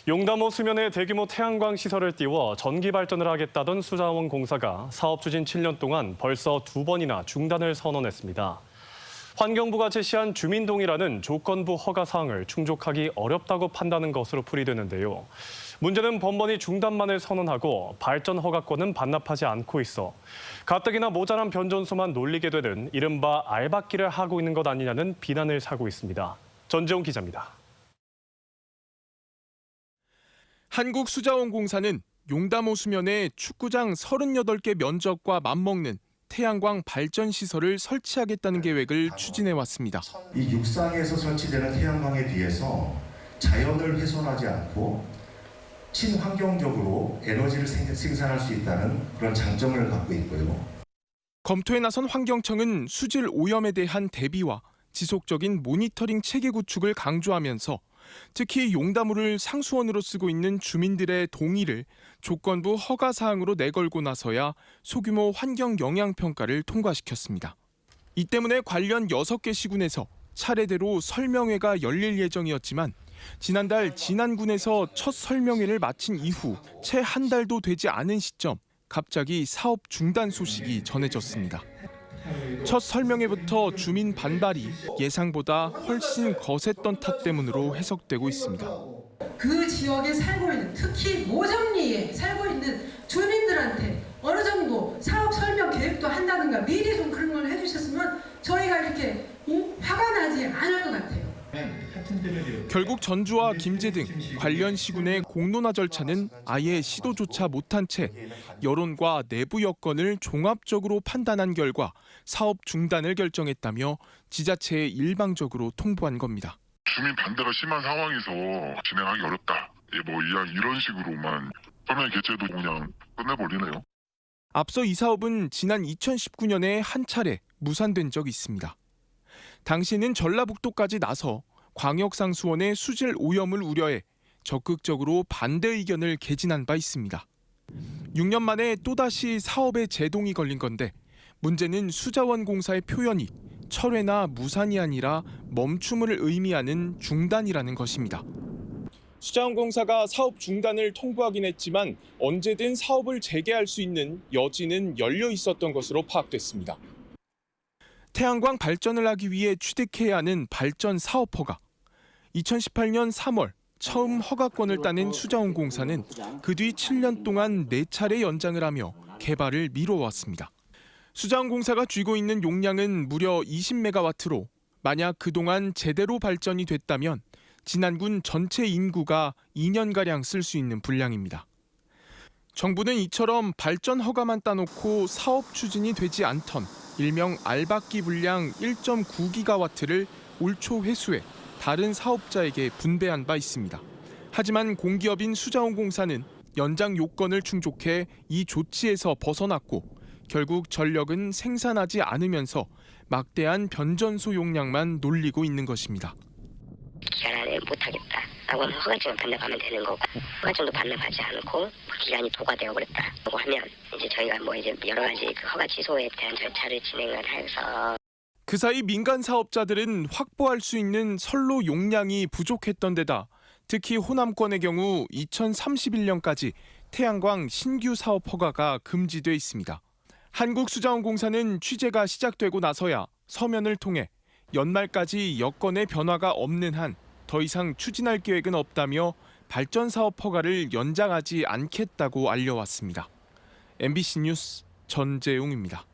용담호 수면에 대규모 태양광 시설을 띄워 전기 발전을 하겠다던 수자원공사가 사업 추진 7년 동안 벌써 2번이나 중단을 선언했습니다. 환경부가 제시한 주민동의라는 조건부 허가 사항을 충족하기 어렵다고 판단한 것으로 풀이되는데요. 문제는 번번이 중단만을 선언하고 발전 허가권은 반납하지 않고 있어 가뜩이나 모자란 변전소만 놀리게 되는 이른바 알박기를 하고 있는 것 아니냐는 비난을 사고 있습니다. 전재용 기자입니다. 한국수자원공사는 용담호 수면에 축구장 38개 면적과 맞먹는 태양광 발전 시설을 설치하겠다는 계획을 추진해 왔습니다. 이 육상에서 설치되는 태양광에 비해서 자연을 훼손하지 않고 친환경적으로 에너지를 생산할 수 있다는 그런 장점을 갖고 있고요. 검토에 나선 환경청은 수질 오염에 대한 대비와 지속적인 모니터링 체계 구축을 강조하면서 특히 용담호를 상수원으로 쓰고 있는 주민들의 동의를 조건부 허가 사항으로 내걸고 나서야 소규모 환경 영향 평가를 통과시켰습니다. 이 때문에 관련 6개 시군에서 차례대로 설명회가 열릴 예정이었지만 지난달 진안군에서 첫 설명회를 마친 이후 채 한 달도 되지 않은 시점 갑자기 사업 중단 소식이 전해졌습니다. 첫 설명회부터 주민 반발이 예상보다 훨씬 거셌던 탓 때문으로 해석되고 있습니다. 그 지역에 살고 있는 특히 모정리에 살고 있는 주민들한테 어느 정도 사업 설명 계획도 한다든가 미리 좀 그런 걸 해주셨으면 저희가 이렇게 화가 나지 않을 것 같아요. 결국 전주와 김제 등 관련 시군의 공론화 절차는 아예 시도조차 못한 채 여론과 내부 여건을 종합적으로 판단한 결과 사업 중단을 결정했다며 지자체에 일방적으로 통보한 겁니다. 주민 반대가 심한 상황에서 진행하기 어렵다. 이런 식으로만 설명 개최도 그냥 끝내버리네요. 앞서 이 사업은 지난 2019년에 한 차례 무산된 적이 있습니다. 당시에는 전라북도까지 나서 광역상수원의 수질 오염을 우려해 적극적으로 반대 의견을 개진한 바 있습니다. 6년 만에 또다시 사업에 제동이 걸린 건데 문제는 수자원공사의 표현이 철회나 무산이 아니라 멈춤을 의미하는 중단이라는 것입니다. 수자원공사가 사업 중단을 통보하긴 했지만 언제든 사업을 재개할 수 있는 여지는 열려 있었던 것으로 파악됐습니다. 태양광 발전을 하기 위해 취득해야 하는 발전 사업 허가. 2018년 3월 처음 허가권을 따낸 수자원공사는 그 뒤 7년 동안 4차례 연장을 하며 개발을 미뤄왔습니다. 수자원공사가 쥐고 있는 용량은 무려 20메가와트로 만약 그동안 제대로 발전이 됐다면 진안군 전체 인구가 2년가량 쓸 수 있는 분량입니다. 정부는 이처럼 발전 허가만 따놓고 사업 추진이 되지 않던 일명 알박기 분량 1.9기가와트를 올 초 회수해 다른 사업자에게 분배한 바 있습니다. 하지만 공기업인 수자원공사는 연장 요건을 충족해 이 조치에서 벗어났고 결국 전력은 생산하지 않으면서 막대한 변전소 용량만 놀리고 있는 것입니다. 기간 안에 못하겠다. 라고 하면 허가증을 반납하면 되는 거고 허가증도 반납하지 않고 기간이 도과되어 버렸다고 하면 이제 저희가 여러 가지 그 허가 취소에 대한 절차를 진행을 해서 그 사이 민간 사업자들은 확보할 수 있는 선로 용량이 부족했던 데다 특히 호남권의 경우 2031년까지 태양광 신규 사업 허가가 금지돼 있습니다. 한국수자원공사는 취재가 시작되고 나서야 서면을 통해 연말까지 여건의 변화가 없는 한 더 이상 추진할 계획은 없다며 발전 사업 허가를 연장하지 않겠다고 알려왔습니다. MBC 뉴스 전재용입니다.